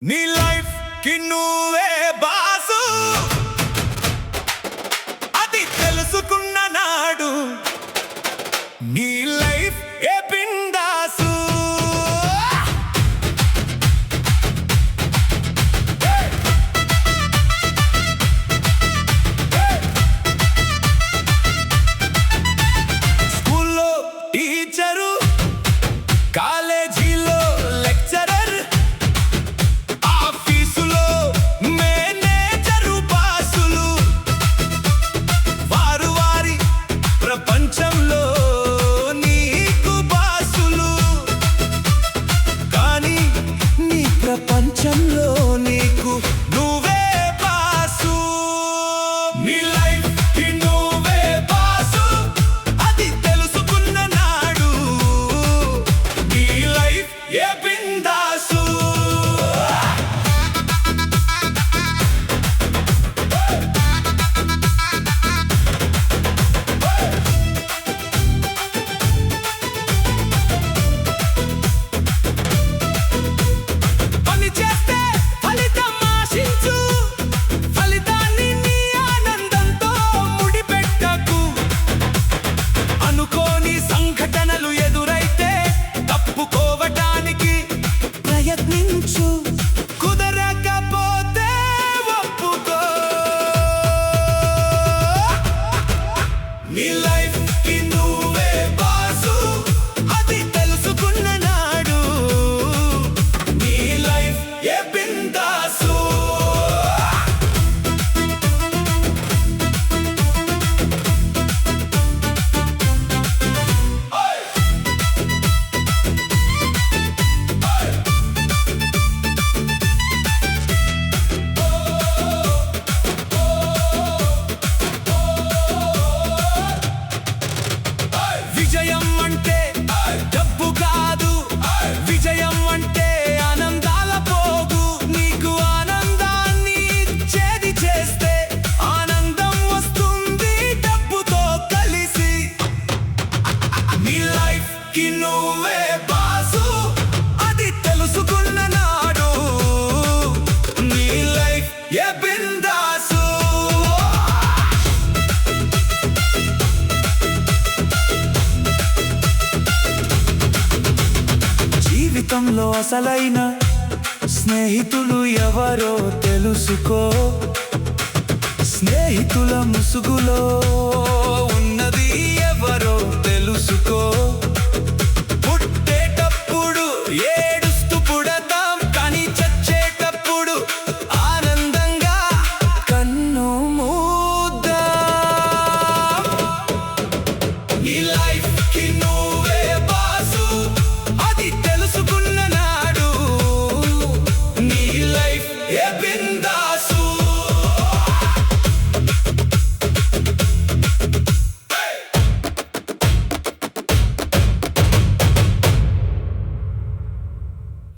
నీ లైఫ్ కి నువ్వే బాసు అది తెలుసుకున్న నాడు నీ లైఫ్ ఏ బిందాసు స్కూల్లో టీచరు కాలేజీలో లెక్చరర్ ఆఫీసులో మేనేజరు బాసులు వారు వారి ప్రపంచంలో నీకు బాసులు కానీ నీ ప్రపంచంలో నీకు నువ్వే బాసు నీ లైఫ్ కి నువ్వే బాసు అది తెలుసుకున్న నాడు నీ లైఫ్ ఏ బిందాసు పని చేస్తే ఫలితం ఆశించు ఫలితాన్ని నీ ఆనందంతో ముడిపెట్టకు అనుకోని సంఘటనలు ఎదురైతే తప్పుకోవటానికి ప్రయత్నించు కుదరకపోతే ఒప్పుకో నీ లైఫ్ కి నువ్వే బాసు అది తెలుసుకున్న నాడు నీ లైఫ్ ఏ బిందాసు విజయం అంటే డబ్బు కాదు విజయం అంటే ఆనందాల పోగు నీకు ఆనందాన్ని ఇచ్చేది చేస్తే ఆనందం వస్తుంది డబ్బుతో కలిసి నీ లైఫ్ కి నువ్వే బాసు అది తెలుసుకున్న నాడు నీ లైఫ్ ఏ బిందాసు జీవితంలో అసలైన స్నేహితులు ఎవరో తెలుసుకో స్నేహితుల ముసుగులో ఉన్నది ఎవరో తెలుసుకో